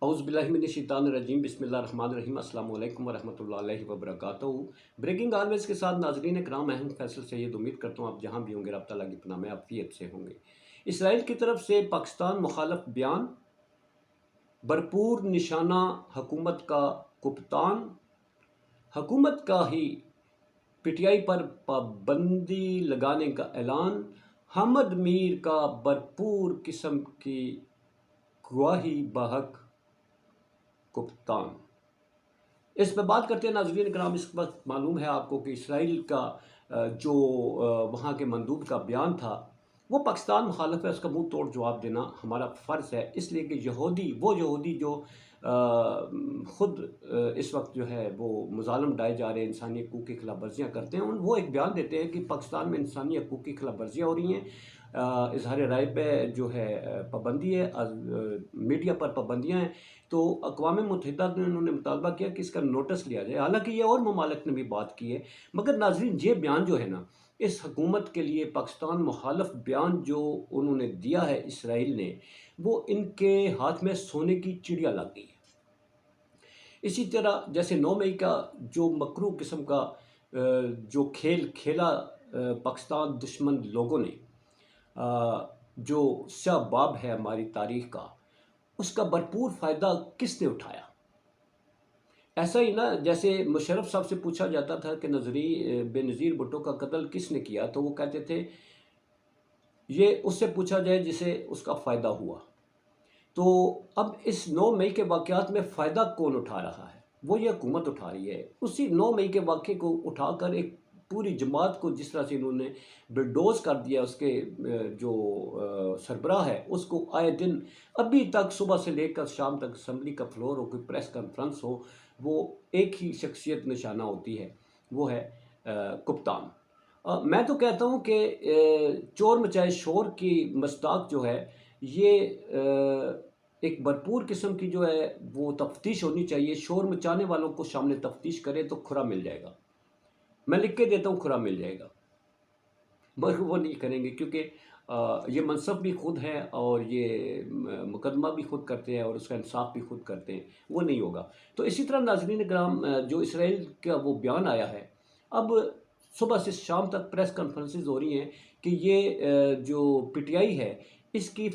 اعوذ باللہ من الشیطان الرجیم بسم اللہ الرحمن الرحیم السلام علیکم ورحمۃ اللہ وبرکاتہ۔ بریکنگ آلویز کے ساتھ ناظرین کرام، اہم فیصل سے یہ امید کرتا ہوں آپ جہاں بھی ہوں گے رب تعالیٰ کی پناہ میں عافیت سے ہوں گے۔ اسرائیل کی طرف سے پاکستان مخالف بیان، بھرپور نشانہ حکومت کا کپتان، حکومت کا ہی پی ٹی آئی پر پابندی لگانے کا اعلان، حامد میر کا بھرپور قسم کی گواہی بحق کپتان۔ اس پہ بات کرتے ہیں ناظرین کرام۔ اس وقت معلوم ہے آپ کو کہ اسرائیل کا جو وہاں کے مندوب کا بیان تھا وہ پاکستان مخالف ہے، اس کا منہ توڑ جواب دینا ہمارا فرض ہے، اس لیے کہ وہ یہودی جو خود اس وقت جو ہے وہ مظالم ڈائے جا رہے ہیں، انسانی حقوق کی خلاف ورزیاں کرتے ہیں، وہ ایک بیان دیتے ہیں کہ پاکستان میں انسانی حقوق کی خلاف ورزیاں ہو رہی ہیں، اظہار رائے پہ جو ہے پابندی ہے، میڈیا پر پابندیاں ہیں۔ تو اقوام متحدہ نے انہوں نے مطالبہ کیا کہ اس کا نوٹس لیا جائے، حالانکہ یہ اور ممالک نے بھی بات کی ہے، مگر ناظرین یہ بیان جو ہے نا، اس حکومت کے لیے پاکستان مخالف بیان جو انہوں نے دیا ہے اسرائیل نے، وہ ان کے ہاتھ میں سونے کی چڑیا لگ گئی ہے۔ اسی طرح جیسے 9 مئی کا جو مکروہ قسم کا جو کھیل کھیلا پاکستان دشمن لوگوں نے، جو سیاہ باب ہے ہماری تاریخ کا، اس کا بھرپور فائدہ کس نے اٹھایا؟ ایسا ہی نا، جیسے مشرف صاحب سے پوچھا جاتا تھا کہ بے نظیر بھٹو کا قتل کس نے کیا، تو وہ کہتے تھے یہ اس سے پوچھا جائے جسے اس کا فائدہ ہوا۔ تو اب اس 9 مئی کے واقعات میں فائدہ کون اٹھا رہا ہے؟ وہ یہ حکومت اٹھا رہی ہے۔ اسی 9 مئی کے واقعے کو اٹھا کر ایک پوری جماعت کو جس طرح سے انہوں نے بلڈوز کر دیا، اس کے جو سربراہ ہے اس کو آئے دن ابھی تک صبح سے لے کر شام تک اسمبلی کا فلور ہو، کوئی پریس کانفرنس ہو، وہ ایک ہی شخصیت نشانہ ہوتی ہے، وہ ہے کپتان۔ میں تو کہتا ہوں کہ چور مچائے شور کی مصداق جو ہے، یہ ایک بھرپور قسم کی جو ہے وہ تفتیش ہونی چاہیے۔ شور مچانے والوں کو سامنے تفتیش کرے تو کھرا مل جائے گا، میں لکھ کے دیتا ہوں کھرا مل جائے گا، مگر وہ نہیں کریں گے، کیونکہ یہ منصب بھی خود ہے اور یہ مقدمہ بھی خود کرتے ہیں اور اس کا انصاف بھی خود کرتے ہیں، وہ نہیں ہوگا۔ تو اسی طرح ناظرین کرام، جو اسرائیل کا وہ بیان آیا ہے، اب صبح سے شام تک پریس کانفرنسز ہو رہی ہیں کہ یہ جو پی ٹی آئی ہے اس کی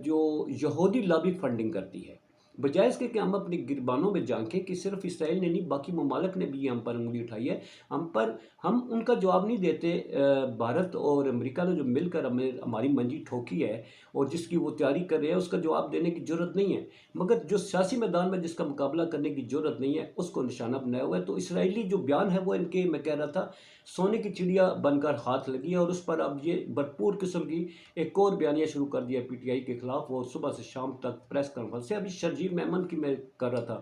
جو یہودی لابی فنڈنگ کرتی ہے، بجائے اس کے کہ ہم اپنی گربانوں میں جھانکیں کہ صرف اسرائیل نے نہیں باقی ممالک نے بھی ہم پر انگلی اٹھائی ہے، ہم ان کا جواب نہیں دیتے۔ بھارت اور امریکہ نے جو مل کر ہماری منجی ٹھوکی ہے اور جس کی وہ تیاری کر رہے ہیں، اس کا جواب دینے کی جرت نہیں ہے، مگر جو سیاسی میدان میں جس کا مقابلہ کرنے کی جرت نہیں ہے اس کو نشانہ بنایا ہوا ہے۔ تو اسرائیلی جو بیان ہے وہ ان کے، میں کہہ رہا تھا، سونے کی چڑیا بن کر ہاتھ لگی ہے، اور اس پر اب یہ بھرپور قسم کی ایک اور بیانیہ شروع کر دیا پی ٹی آئی کے خلاف۔ وہ صبح سے شام تک پریس کانفرنس ہے، ابھی شرجیل میمن کی میں کر رہا تھا،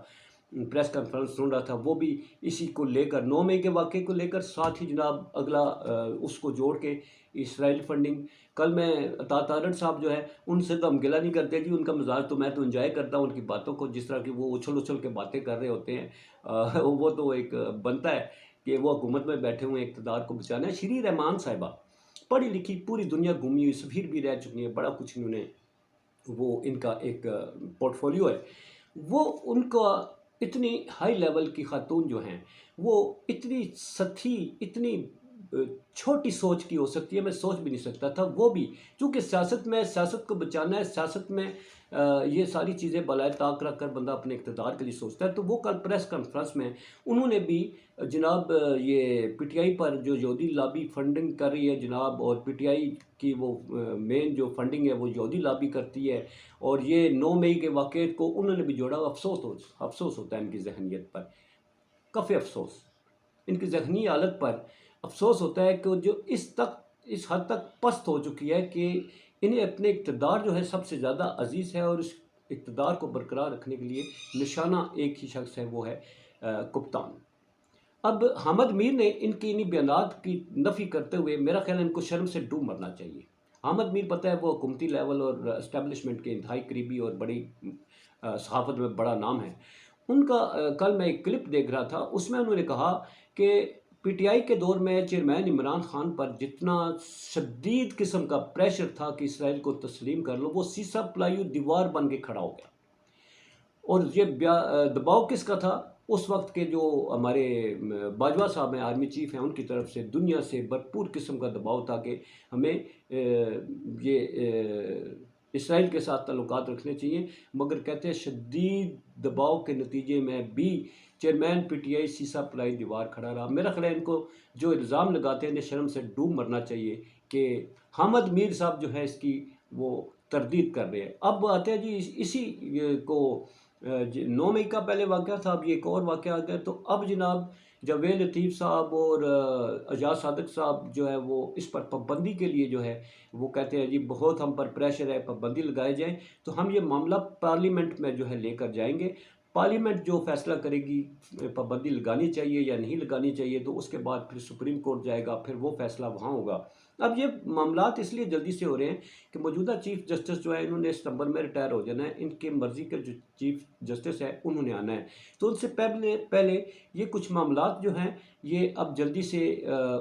پریس کانفرنس سن رہا تھا، وہ بھی اسی کو لے کر 9 مئی کے واقعے کو لے کر، ساتھ ہی جناب اگلا اس کو جوڑ کے اسرائیل فنڈنگ۔ کل میں عطا تارڑ صاحب جو ہے ان سے تو ہم گلہ نہیں کرتے جی، ان کا مزاج تو میں تو انجوائے کرتا ہوں ان کی باتوں کو، جس طرح کہ وہ اچھل کے باتیں کر رہے ہوتے ہیں، وہ تو ایک بنتا ہے کہ وہ حکومت میں بیٹھے ہوئے اقتدار کو بچانا ہے۔ شری رحمان صاحبہ پڑھی لکھی، پوری دنیا گھومی ہوئی، سفیر بھی رہ چکی ہیں، بڑا کچھ انہوں نے، وہ ان کا ایک پورٹ فولیو ہے، وہ ان کا اتنی ہائی لیول کی خاتون جو ہیں، وہ اتنی سطحی، اتنی چھوٹی سوچ کی ہو سکتی ہے، میں سوچ بھی نہیں سکتا تھا۔ وہ بھی چونکہ سیاست کو بچانا ہے، سیاست میں یہ ساری چیزیں بالائے طاق رکھ کر بندہ اپنے اقتدار کے لیے سوچتا ہے، تو وہ کل پریس کانفرنس میں انہوں نے بھی جناب یہ پی ٹی آئی پر جو یہودی لابی فنڈنگ کر رہی ہے جناب، اور پی ٹی آئی کی وہ مین جو فنڈنگ ہے وہ یہودی لابی کرتی ہے، اور یہ 9 مئی کے واقعے کو انہوں نے بھی جوڑا۔ افسوس ہوتا ہے ان کی ذہنیت پر، کافی افسوس، ان کی ذہنی حالت پر افسوس ہوتا ہے کہ جو اس حد تک پست ہو چکی ہے کہ انہیں اپنے اقتدار جو ہے سب سے زیادہ عزیز ہے، اور اس اقتدار کو برقرار رکھنے کے لیے نشانہ ایک ہی شخص ہے، وہ ہے کپتان۔ اب حامد میر نے ان کی انہی بیانات کی نفی کرتے ہوئے میرا خیال ہے ان کو شرم سے ڈوب مرنا چاہیے۔ حامد میر پتہ ہے وہ حکومتی لیول اور اسٹیبلشمنٹ کے انتہائی قریبی اور بڑی صحافت میں بڑا نام ہے ان کا۔ کل میں ایک کلپ دیکھ رہا تھا، اس میں انہوں نے کہا کہ پی ٹی آئی کے دور میں چیئرمین عمران خان پر جتنا شدید قسم کا پریشر تھا کہ اسرائیل کو تسلیم کر لو، وہ سیسا پلائی دیوار بن کے کھڑا ہو گیا، اور یہ دباؤ کس کا تھا؟ اس وقت کے جو ہمارے باجوہ صاحب ہیں، آرمی چیف ہیں، ان کی طرف سے دنیا سے بھرپور قسم کا دباؤ تھا کہ ہمیں یہ اسرائیل کے ساتھ تعلقات رکھنے چاہیے، مگر کہتے ہیں شدید دباؤ کے نتیجے میں بھی چیئرمین پی ٹی آئی سیسا پلائی دیوار کھڑا رہا۔ میرا خیال ہے ان کو جو الزام لگاتے ہیں انہیں شرم سے ڈوب مرنا چاہیے کہ حامد میر صاحب جو ہے اس کی وہ تردید کر رہے ہیں۔ اب آتے ہیں جی اسی کو 9 مئی کا پہلے واقعہ تھا، اب یہ ایک اور واقعہ آ گیا، تو اب جناب جاوید لطیف صاحب اور اعجاز صادق صاحب جو ہے وہ اس پر پابندی کے لیے جو ہے وہ کہتے ہیں جی بہت ہم پر پریشر ہے، پابندی لگائے جائیں، تو ہم یہ معاملہ پارلیمنٹ میں جو ہے لے کر جائیں گے۔ پارلیمنٹ جو فیصلہ کرے گی پابندی لگانی چاہیے یا نہیں لگانی چاہیے، تو اس کے بعد پھر سپریم کورٹ جائے گا، پھر وہ فیصلہ وہاں ہوگا۔ اب یہ معاملات اس لیے جلدی سے ہو رہے ہیں کہ موجودہ چیف جسٹس جو ہے انہوں نے ستمبر میں ریٹائر ہو جانا ہے، ان کے مرضی کے جو چیف جسٹس ہے انہوں نے آنا ہے، تو ان سے پہلے یہ کچھ معاملات جو ہیں یہ اب جلدی سے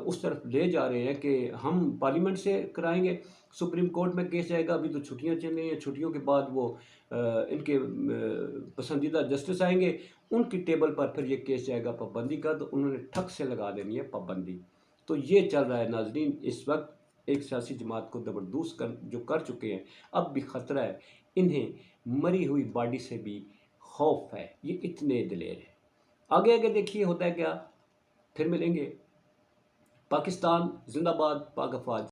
اس طرف لے جا رہے ہیں کہ ہم پارلیمنٹ سے کرائیں گے، سپریم کورٹ میں کیس جائے گا، ابھی تو چھٹیاں چل رہی ہیں، چھٹیوں کے بعد وہ ان کے پسندیدہ جسٹس آئیں گے، ان کی ٹیبل پر پھر یہ کیس جائے گا پابندی کا، تو انہوں نے ٹھک سے لگا دینی ہے پابندی۔ تو یہ چل رہا ہے ناظرین، اس وقت ایک سیاسی جماعت کو زبردوز جو کر چکے ہیں، اب بھی خطرہ ہے، انہیں مری ہوئی باڈی سے بھی خوف ہے، یہ اتنے دلیر ہیں۔ آگے آگے دیکھیے ہوتا ہے کیا، پھر ملیں گے۔ پاکستان زندہ باد، پاک افواج۔